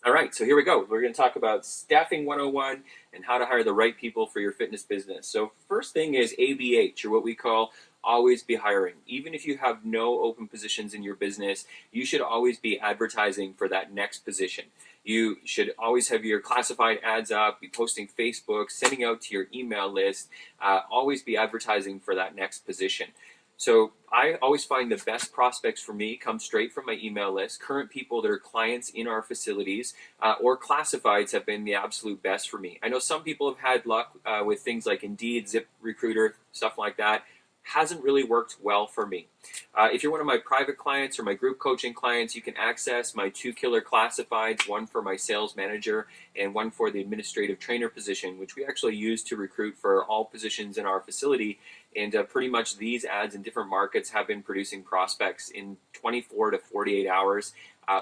All right, so here we go. We're going to talk about Staffing 101 and how to hire the right people for your fitness business. So, first thing is ABH, or what we call always be hiring. Even if you have no open positions in your business, you should always be advertising for that next position. You should always have your classified ads up, be posting Facebook, sending out to your email list, always be advertising for that next position. So I always find the best prospects for me come straight from my email list. Current people that are clients in our facilities or classifieds have been the absolute best for me. I know some people have had luck with things like Indeed, ZipRecruiter, stuff like that. Hasn't really worked well for me. If you're one of my private clients or my group coaching clients, you can access my two killer classifieds, one for my sales manager and one for the administrative trainer position, which we actually use to recruit for all positions in our facility. And pretty much these ads in different markets have been producing prospects in 24 to 48 hours.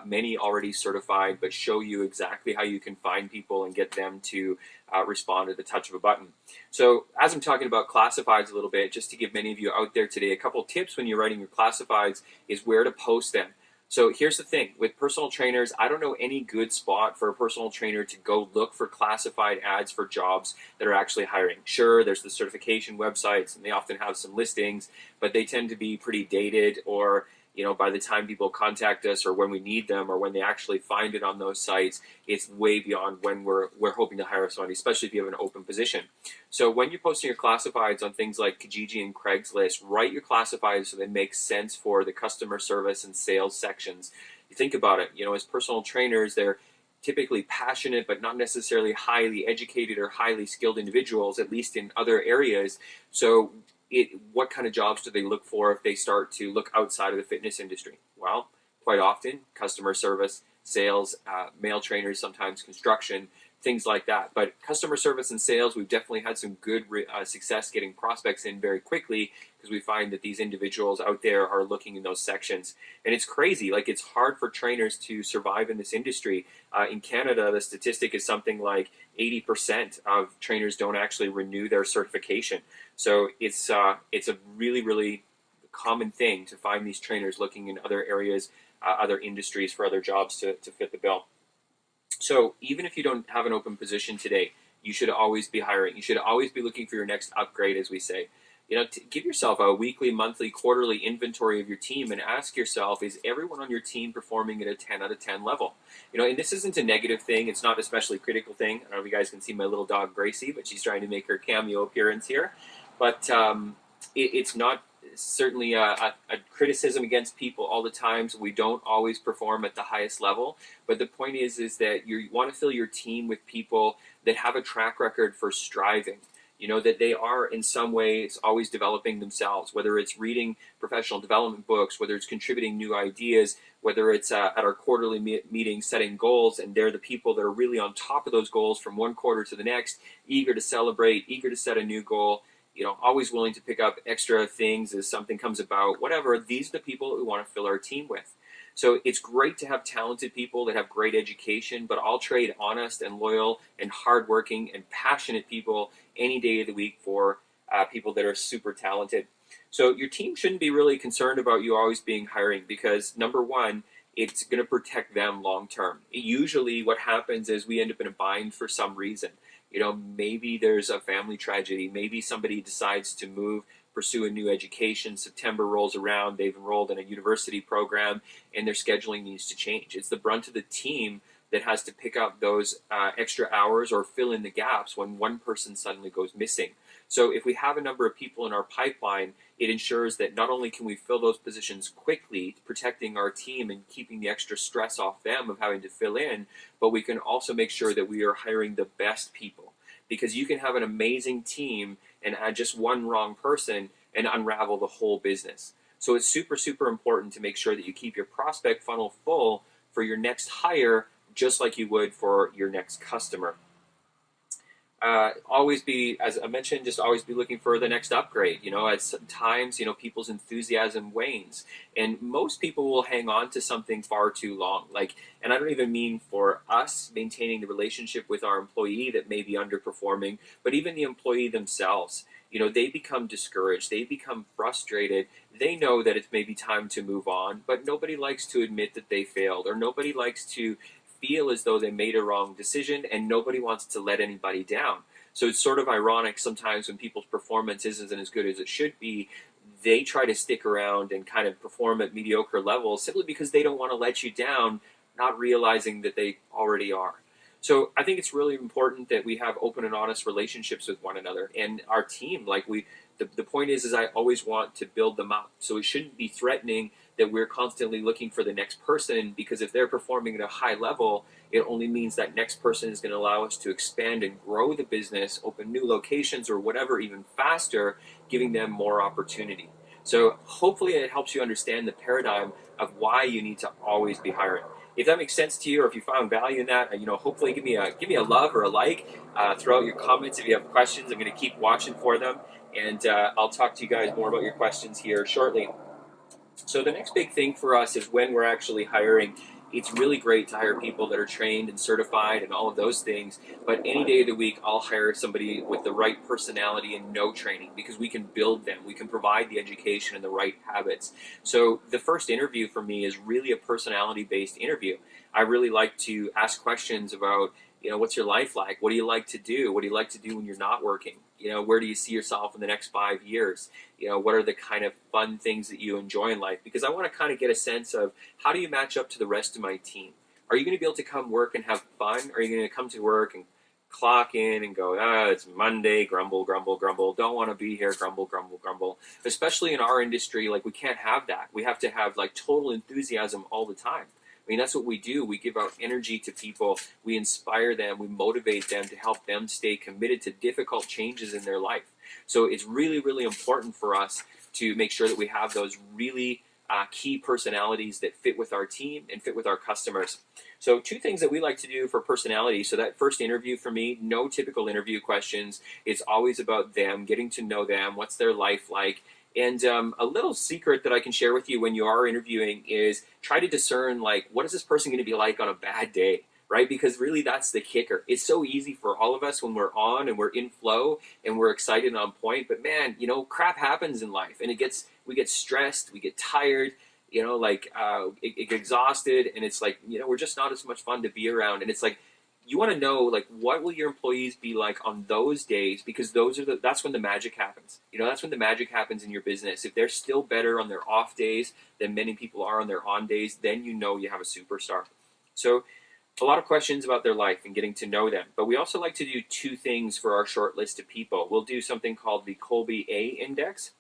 Many already certified, but show you exactly how you can find people and get them to respond at the touch of a button. So as I'm talking about classifieds a little bit, just to give many of you out there today a couple tips when you're writing your classifieds is where to post them. So here's the thing, with personal trainers, I don't know any good spot for a personal trainer to go look for classified ads for jobs that are actually hiring. Sure, there's the certification websites and they often have some listings, but they tend to be pretty dated, or by the time people contact us or when we need them or when they actually find it on those sites, it's way beyond when we're hoping to hire somebody, especially if you have an open position. So when you're posting your classifieds on things like Kijiji and Craigslist, write your classifieds so they make sense for the customer service and sales sections. You think about it, as personal trainers, they're typically passionate but not necessarily highly educated or highly skilled individuals, at least in other areas. So what kind of jobs do they look for if they start to look outside of the fitness industry? Well, quite often, customer service, sales, male trainers, sometimes construction, things like that. But customer service and sales, we've definitely had some good success getting prospects in very quickly because we find that these individuals out there are looking in those sections. And it's crazy. Like, it's hard for trainers to survive in this industry. In Canada, the statistic is something like 80% of trainers don't actually renew their certification. So it's a really, really common thing to find these trainers looking in other areas, other industries for other jobs to fit the bill. So even if you don't have an open position today, you should always be hiring. You should always be looking for your next upgrade, as we say. Give yourself a weekly, monthly, quarterly inventory of your team and ask yourself, is everyone on your team performing at a 10 out of 10 level? And this isn't a negative thing. It's not an especially critical thing. I don't know if you guys can see my little dog, Gracie, but she's trying to make her cameo appearance here. But it's not certainly a criticism against people all the time. So we don't always perform at the highest level. But the point is that you want to fill your team with people that have a track record for striving. That they are in some ways always developing themselves, whether it's reading professional development books, whether it's contributing new ideas, whether it's at our quarterly meeting setting goals, and they're the people that are really on top of those goals from one quarter to the next, eager to celebrate, eager to set a new goal, always willing to pick up extra things as something comes about, whatever. These are the people that we want to fill our team with. So it's great to have talented people that have great education, but I'll trade honest and loyal and hardworking and passionate people any day of the week for people that are super talented. So your team shouldn't be really concerned about you always being hiring because, number one, it's going to protect them long term. Usually what happens is we end up in a bind for some reason. Maybe there's a family tragedy. Maybe somebody decides to move, pursue a new education. September rolls around, they've enrolled in a university program, and their scheduling needs to change. It's the brunt of the team that has to pick up those extra hours or fill in the gaps when one person suddenly goes missing. So if we have a number of people in our pipeline, it ensures that not only can we fill those positions quickly, protecting our team and keeping the extra stress off them of having to fill in, but we can also make sure that we are hiring the best people. Because you can have an amazing team and add just one wrong person and unravel the whole business. So it's super, super important to make sure that you keep your prospect funnel full for your next hire, just like you would for your next customer. Always be, as I mentioned, just always be looking for the next upgrade. At times, people's enthusiasm wanes, and most people will hang on to something far too long. And I don't even mean for us maintaining the relationship with our employee that may be underperforming, but even the employee themselves. They become discouraged, they become frustrated, they know that it's maybe time to move on, but nobody likes to admit that they failed, or nobody likes to feel as though they made a wrong decision, and nobody wants to let anybody down. So it's sort of ironic sometimes when people's performance isn't as good as it should be, they try to stick around and kind of perform at mediocre levels simply because they don't want to let you down, not realizing that they already are. So I think it's really important that we have open and honest relationships with one another and our team. The point is I always want to build them up. So it shouldn't be threatening that we're constantly looking for the next person, because if they're performing at a high level, it only means that next person is going to allow us to expand and grow the business, open new locations or whatever even faster, giving them more opportunity. So hopefully it helps you understand the paradigm of why you need to always be hiring. If that makes sense to you, or if you found value in that, hopefully give me a love or a like. Throw out your comments if you have questions. I'm going to keep watching for them, and I'll talk to you guys more about your questions here shortly. So the next big thing for us is when we're actually hiring. It's really great to hire people that are trained and certified and all of those things, but any day of the week I'll hire somebody with the right personality and no training, because we can build them, we can provide the education and the right habits. So the first interview for me is really a personality based interview. I really like to ask questions about, what's your life like? What do you like to do? What do you like to do when you're not working? Where do you see yourself in the next 5 years? What are the kind of fun things that you enjoy in life? Because I want to kind of get a sense of, how do you match up to the rest of my team? Are you going to be able to come work and have fun? Or are you going to come to work and clock in and go, it's Monday, grumble, grumble, grumble, don't want to be here, grumble, grumble, grumble. Especially in our industry, we can't have that. We have to have total enthusiasm all the time. That's what we do. We give out energy to people. We inspire them. We motivate them to help them stay committed to difficult changes in their life. So it's really, really important for us to make sure that we have those really key personalities that fit with our team and fit with our customers. So 2 things that we like to do for personality. So that first interview for me, no typical interview questions. It's always about them, getting to know them, what's their life like. And a little secret that I can share with you when you are interviewing is try to discern, what is this person going to be like on a bad day, right? Because really that's the kicker. It's so easy for all of us when we're on and we're in flow and we're excited and on point. But man, crap happens in life, and we get stressed, we get tired, it get exhausted, and it's we're just not as much fun to be around. And it's you want to know, what will your employees be like on those days, because that's when the magic happens. That's when the magic happens in your business. If they're still better on their off days than many people are on their on days, then you have a superstar. So a lot of questions about their life and getting to know them. But we also like to do 2 things for our short list of people. We'll do something called the Kolbe A Index,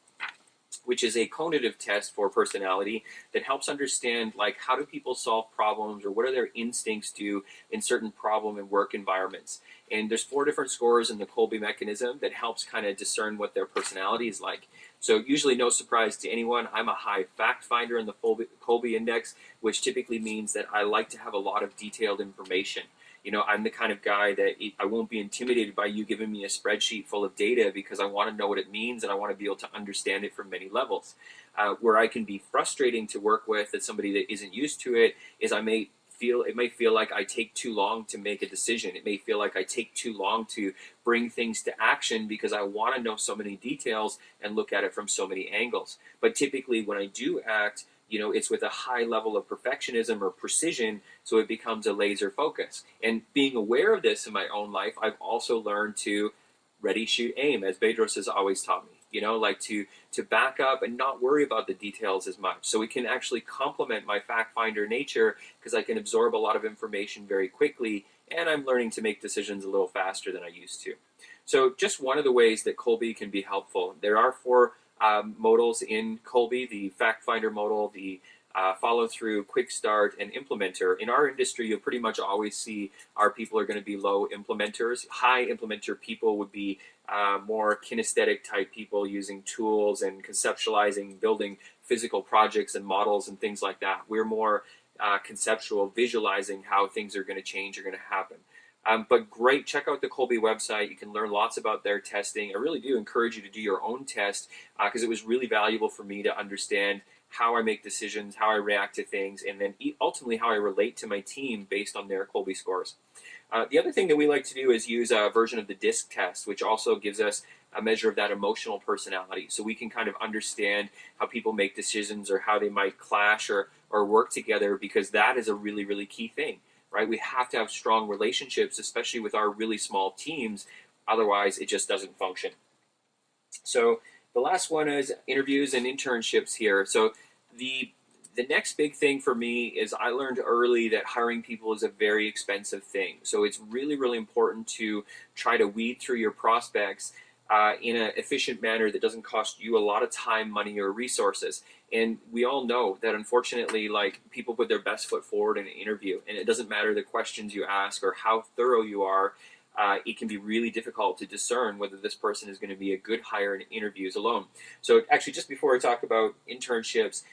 which is a cognitive test for personality that helps understand how do people solve problems, or what do their instincts do in certain problem and work environments. And there's 4 different scores in the Kolbe mechanism that helps kind of discern what their personality is like. So usually, no surprise to anyone, I'm a high fact finder in the Kolbe index, which typically means that I like to have a lot of detailed information. I'm the kind of guy that I won't be intimidated by you giving me a spreadsheet full of data, because I want to know what it means and I want to be able to understand it from many levels. Where I can be frustrating to work with as somebody that isn't used to it is it may feel like I take too long to make a decision. It may feel like I take too long to bring things to action, because I want to know so many details and look at it from so many angles. But typically when I do act, it's with a high level of perfectionism or precision, so it becomes a laser focus. And being aware of this in my own life, I've also learned to ready, shoot, aim, as Bedros has always taught me. To back up and not worry about the details as much. So it can actually complement my fact finder nature, because I can absorb a lot of information very quickly, and I'm learning to make decisions a little faster than I used to. So just one of the ways that Kolbe can be helpful. There are 4 modals in Kolbe: the fact finder modal, the follow through, quick start, and implementer. In our industry, you'll pretty much always see our people are going to be low implementers. High implementer people would be more kinesthetic type people, using tools and conceptualizing, building physical projects and models and things like that. We're more conceptual, visualizing how things are going to change, are going to happen. But great, check out the Kolbe website. You can learn lots about their testing. I really do encourage you to do your own test, because it was really valuable for me to understand how I make decisions, how I react to things, and then ultimately how I relate to my team based on their Kolbe scores. The other thing that we like to do is use a version of the DISC test, which also gives us a measure of that emotional personality. So we can kind of understand how people make decisions, or how they might clash or work together, because that is a really, really key thing. right? We have to have strong relationships, especially with our really small teams. Otherwise, it just doesn't function. So the last one is interviews and internships here. So the next big thing for me is I learned early that hiring people is a very expensive thing. So it's really, really important to try to weed through your prospects in an efficient manner that doesn't cost you a lot of time, money, or resources. And we all know that unfortunately, like, people put their best foot forward in an interview, and it doesn't matter the questions you ask or how thorough you are. It can be really difficult to discern whether this person is going to be a good hire in interviews alone. So actually, just before I talk about internships,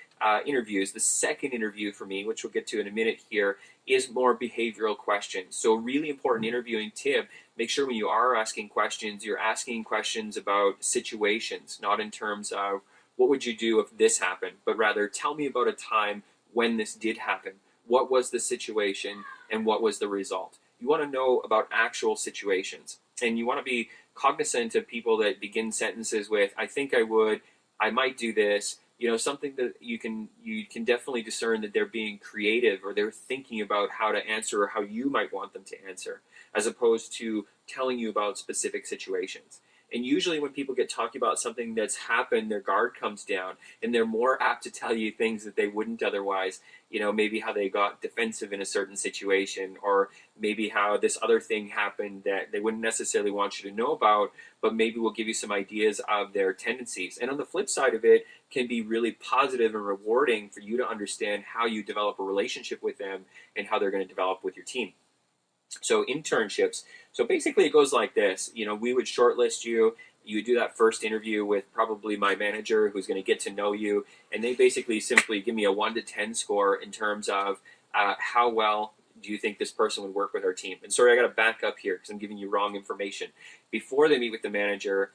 interviews, the second interview for me, which we'll get to in a minute here, is more behavioral questions. So a really important interviewing tip: make sure when you are asking questions, you're asking questions about situations, not in terms of what would you do if this happened, but rather tell me about a time when this did happen. What was the situation and what was the result? You want to know about actual situations, and you want to be cognizant of people that begin sentences with "I think I would," "I might do this." Something that you can definitely discern that they're being creative, or they're thinking about how to answer or how you might want them to answer, as opposed to telling you about specific situations. And usually when people get talking about something that's happened, their guard comes down, and they're more apt to tell you things that they wouldn't otherwise. Maybe how they got defensive in a certain situation, or maybe how this other thing happened that they wouldn't necessarily want you to know about, but maybe will give you some ideas of their tendencies. And on the flip side of it, can be really positive and rewarding for you to understand how you develop a relationship with them and how they're going to develop with your team. So internships. So basically it goes like this. We would shortlist you. You would do that first interview with probably my manager, who's going to get to know you. And they basically simply give me a 1 to 10 score in terms of how well do you think this person would work with our team. And sorry, I got to back up here because I'm giving you wrong information. Before they meet with the manager,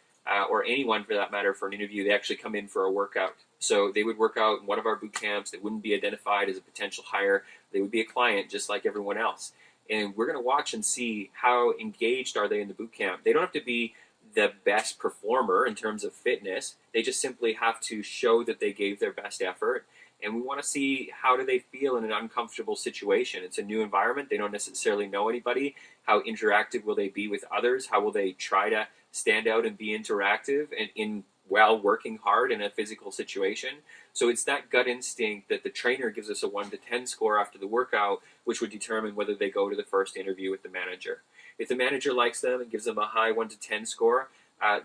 or anyone for that matter, for an interview, they actually come in for a workout. So they would work out in one of our boot camps. They wouldn't be identified as a potential hire. They would be a client just like everyone else. And we're going to watch and see how engaged are they in the boot camp. They don't have to be the best performer in terms of fitness. They just simply have to show that they gave their best effort. And we want to see how do they feel in an uncomfortable situation. It's a new environment. They don't necessarily know anybody. How interactive will they be with others? How will they try to stand out and be interactive and while working hard in a physical situation? So it's that gut instinct that the trainer gives us a 1 to 10 score after the workout, which would determine whether they go to the first interview with the manager. If the manager likes them and gives them a high 1 to 10 score,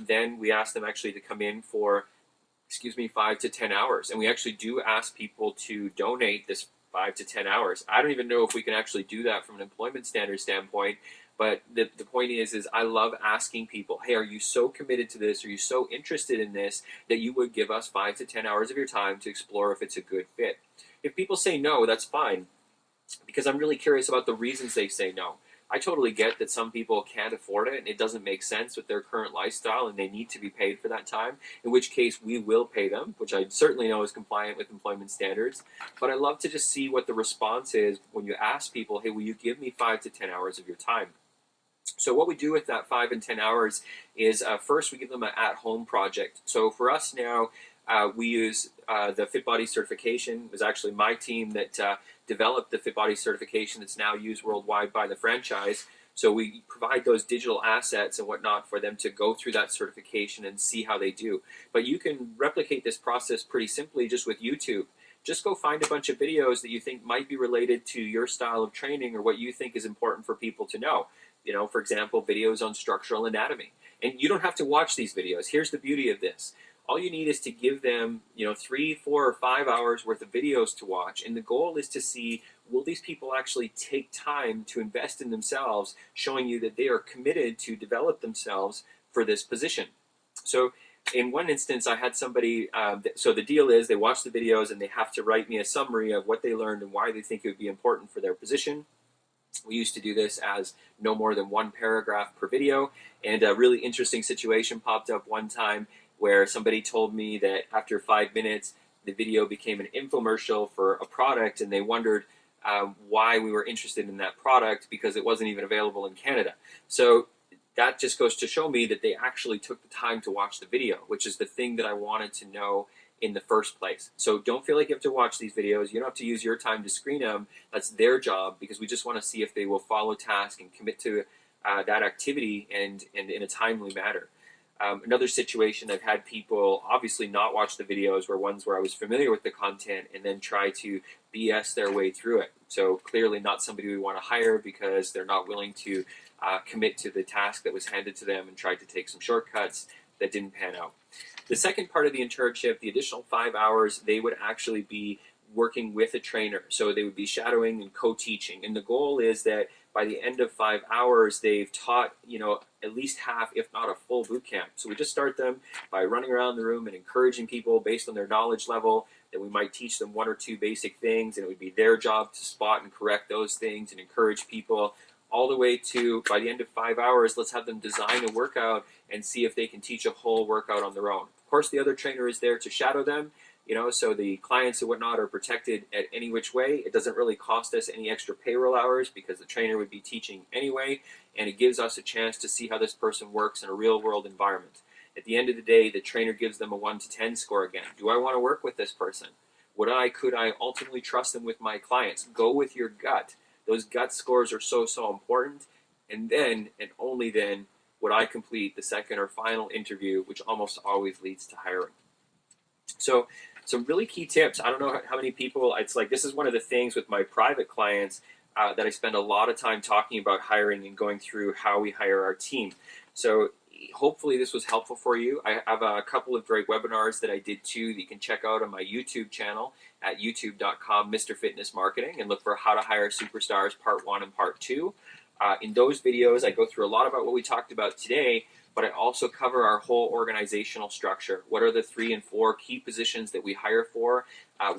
then we ask them actually to come in for 5 to 10 hours. And we actually do ask people to donate this 5 to 10 hours. I don't even know if we can actually do that from an employment standard standpoint. But the point is I love asking people, hey, are you so committed to this? Are you so interested in this that you would give us 5 to 10 hours of your time to explore if it's a good fit? If people say no, that's fine, because I'm really curious about the reasons they say no. I totally get that some people can't afford it and it doesn't make sense with their current lifestyle and they need to be paid for that time, in which case we will pay them, which I certainly know is compliant with employment standards. But I love to just see what the response is when you ask people, hey, will you give me 5 to 10 hours of your time? So what we do with that 5 and 10 hours is first we give them an at-home project. So for us now, we use the FitBody certification. It was actually my team that developed the FitBody certification that's now used worldwide by the franchise. So we provide those digital assets and whatnot for them to go through that certification and see how they do. But you can replicate this process pretty simply just with YouTube. Just go find a bunch of videos that you think might be related to your style of training or what you think is important for people to know. For example, videos on structural anatomy. And you don't have to watch these videos. Here's the beauty of this. All you need is to give them, 3, 4, or 5 hours worth of videos to watch. And the goal is to see, will these people actually take time to invest in themselves, showing you that they are committed to develop themselves for this position. So in one instance, I had somebody, so the deal is they watch the videos and they have to write me a summary of what they learned and why they think it would be important for their position. We used to do this as no more than 1 paragraph per video, and a really interesting situation popped up one time where somebody told me that after 5 minutes, the video became an infomercial for a product, and they wondered why we were interested in that product because it wasn't even available in Canada. So that just goes to show me that they actually took the time to watch the video, which is the thing that I wanted to know in the first place. So don't feel like you have to watch these videos. You don't have to use your time to screen them. That's their job, because we just want to see if they will follow task and commit to that activity and in a timely manner. Another situation, I've had people obviously not watch the videos were ones where I was familiar with the content and then try to BS their way through it. So clearly not somebody we want to hire because they're not willing to commit to the task that was handed to them and tried to take some shortcuts that didn't pan out. The second part of the internship, the additional 5 hours, they would actually be working with a trainer. So they would be shadowing and co-teaching. And the goal is that by the end of 5 hours, they've taught, at least half, if not a full boot camp. So we just start them by running around the room and encouraging people based on their knowledge level. Then we might teach them one or two basic things, and it would be their job to spot and correct those things and encourage people, all the way to, by the end of 5 hours, let's have them design a workout and see if they can teach a whole workout on their own. Of course, the other trainer is there to shadow them, so the clients and whatnot are protected at any which way. It doesn't really cost us any extra payroll hours because the trainer would be teaching anyway, and it gives us a chance to see how this person works in a real-world environment. At the end of the day, the trainer gives them a 1 to 10 score again. Do I want to work with this person? Could I ultimately trust them with my clients? Go with your gut. Those gut scores are so important. And then, and only then, would I complete the second or final interview, which almost always leads to hiring. So some really key tips. I don't know how many people, it's like this is one of the things with my private clients that I spend a lot of time talking about hiring and going through how we hire our team. So hopefully this was helpful for you. I have a couple of great webinars that I did too that you can check out on my YouTube channel at youtube.com Mr. Fitness Marketing, and look for How to Hire Superstars Part 1 and Part 2. In those videos, I go through a lot about what we talked about today, but I also cover our whole organizational structure. What are the 3 and 4 key positions that we hire for?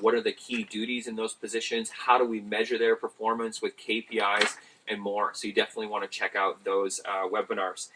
What are the key duties in those positions? How do we measure their performance with KPIs and more? So you definitely want to check out those webinars.